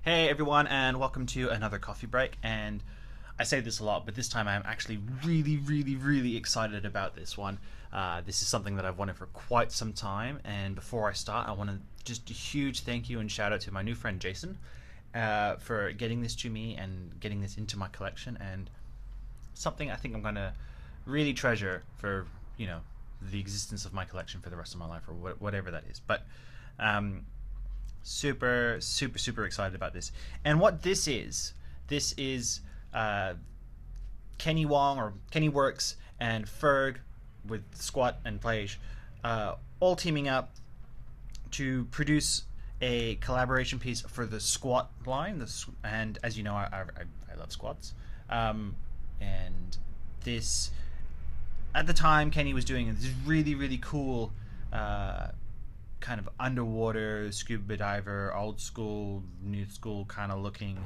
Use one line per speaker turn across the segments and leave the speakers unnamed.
Hey everyone, and welcome to another coffee break. And I say this a lot, but this time I'm actually really excited about this one. This is something that I've wanted for quite some time, and before I start, I want to just a huge thank you and shout out to my new friend Jason for getting this to me and getting this into my collection, and something I think I'm going to really treasure for, the existence of my collection for the rest of my life, or whatever that is. But super excited about this. And what this is Kenny Wong, or Kenny Works, and Ferg with Squadt and Plage all teaming up to produce a collaboration piece for the Squadt line. And as you know, I love squats. And this, at the time, Kenny was doing this really cool kind of underwater scuba diver, old school, new school kind of looking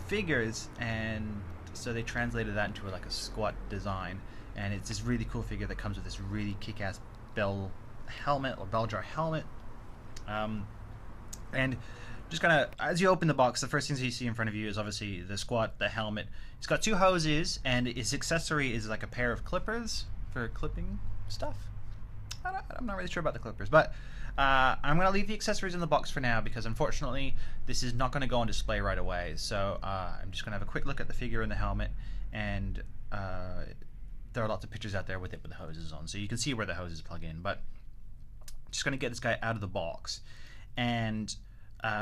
figures, and so they translated that into like a Squadt design, and it's this really cool figure that comes with this really kick-ass bell jar helmet. And just kind of, as you open the box, the first things you see in front of you is obviously the Squadt, the helmet. It's got two hoses, and its accessory is like a pair of clippers for clipping stuff. I'm not really sure about the clippers, but I'm going to leave the accessories in the box for now, because unfortunately this is not going to go on display right away. So I'm just going to have a quick look at the figure and the helmet, and there are lots of pictures out there with it with the hoses on, so you can see where the hoses plug in. But just going to get this guy out of the box. And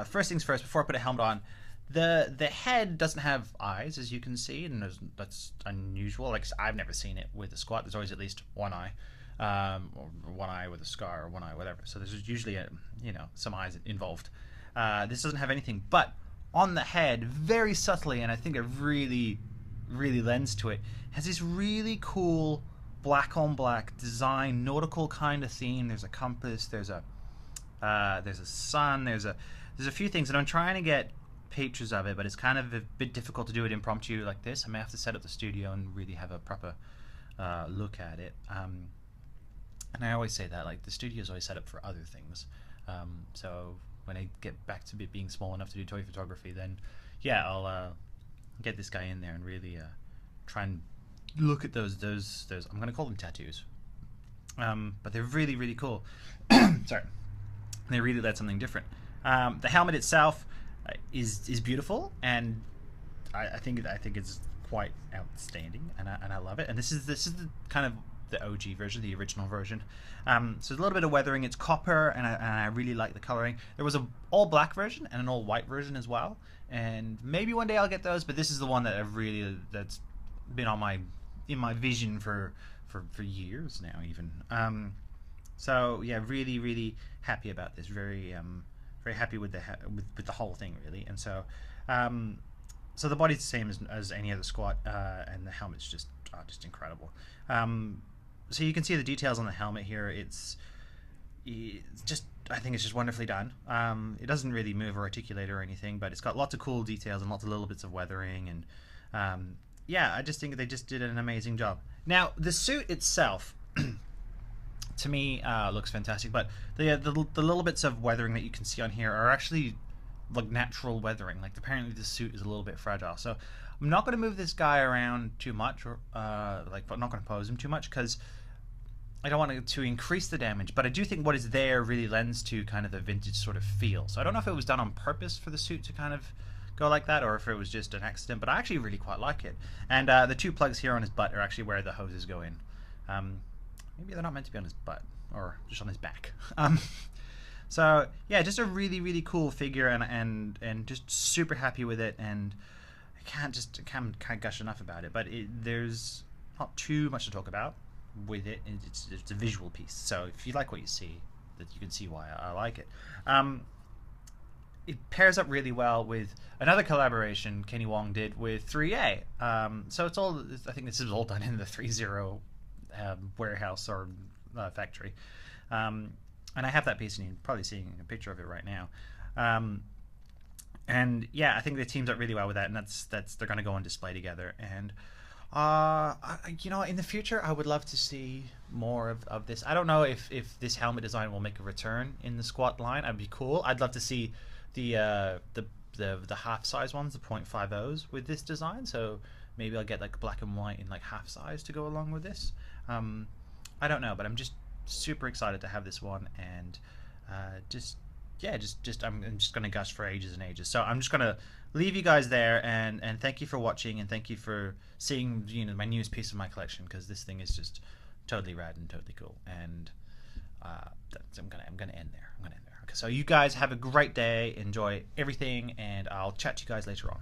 first things first, before I put a helmet on, the head doesn't have eyes, as you can see, and that's unusual. Like, I've never seen it with a Squadt. There's always at least one eye. Or one eye with a scar, or one eye, whatever. So there's usually some eyes involved. This doesn't have anything, but on the head, very subtly, and I think it really lends to it, has this really cool black on black design, nautical kind of theme. There's a compass, there's a sun, there's a few things, and I'm trying to get pictures of it, but it's kind of a bit difficult to do it impromptu like this. I may have to set up the studio and really have a proper look at it. And I always say that, like, the studio's always set up for other things. So when I get back to being small enough to do toy photography, then yeah, I'll get this guy in there and really try and look at those I'm going to call them tattoos. But they're really cool. Sorry. They really let something different. The helmet itself is beautiful, and I think it's quite outstanding, and I love it. And this is the kind of the OG version, the original version. So there's a little bit of weathering. It's copper, and I really like the coloring. There was an all black version and an all white version as well, and maybe one day I'll get those, but this is the one that that's been in my vision for years now, even. So yeah, really happy about this. Very happy with the whole thing, really. And so so the body's the same as any other Squadt, and the helmet's just incredible. So you can see the details on the helmet here. It's just, I think it's just wonderfully done. It doesn't really move or articulate or anything, but it's got lots of cool details and lots of little bits of weathering, and yeah, I just think they just did an amazing job. Now, the suit itself, to me, looks fantastic, but the little bits of weathering that you can see on here are actually like natural weathering. Like, apparently the suit is a little bit fragile, so I'm not going to move this guy around too much, or I'm not going to pose him too much, because I don't want to increase the damage. But I do think what is there really lends to kind of the vintage sort of feel. So I don't know if it was done on purpose for the suit to kind of go like that, or if it was just an accident, but I actually really quite like it. And the two plugs here on his butt are actually where the hoses go in. Maybe they're not meant to be on his butt, or just on his back. So yeah, just a really cool figure, and just super happy with it. And I can't gush enough about it. But there's not too much to talk about with it. It's a visual piece, so if you like what you see, that you can see why I like it. It pairs up really well with another collaboration Kenny Wong did with 3A. So I think this is all done in the 3.0 warehouse or factory. And I have that piece, and you're probably seeing a picture of it right now. And yeah, I think they teamed up really well with that, and they're going to go on display together. And in the future, I would love to see more of this. I don't know if this helmet design will make a return in the Squadt line. That'd be cool. I'd love to see the the half size ones, the 0.50s with this design. So maybe I'll get like black and white in like half size to go along with this. I don't know, but I'm just super excited to have this one, and I'm just gonna gush for ages and ages. So I'm just gonna leave you guys there, and thank you for watching, and thank you for seeing my newest piece of my collection, because this thing is just totally rad and totally cool. And I'm gonna end there. Okay, so you guys have a great day, enjoy everything, and I'll chat to you guys later on.